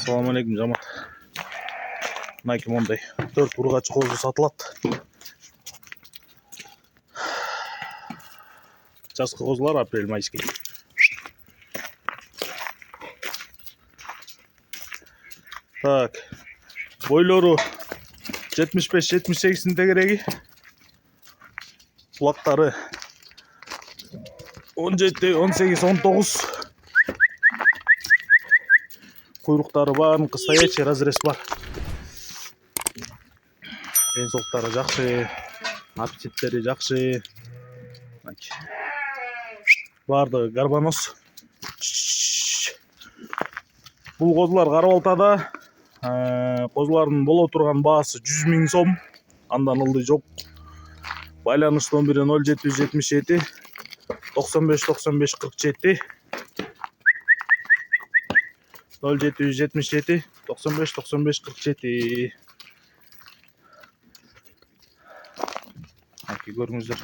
Assalamu alaikum жамат. Мынакей мондай 4 ургач козу сатылат. Жазкы козулар апрель-майский. Так. Бойлору 75-78 тегереги. Кулактары 17, 18, 19. Куйруктары баарыныкы стоячий разрез бар. Денсаулыктары жакшы, аппетиттери жакшы. Бардыгы гарбаноз. Бул козулар Карабалтада. Козулардын боло турган баасы 100 000 сом. Андан ылдый жок. Байланыш номери 0777 95 95 47. 0777 95 95 47. Görüңүздөр.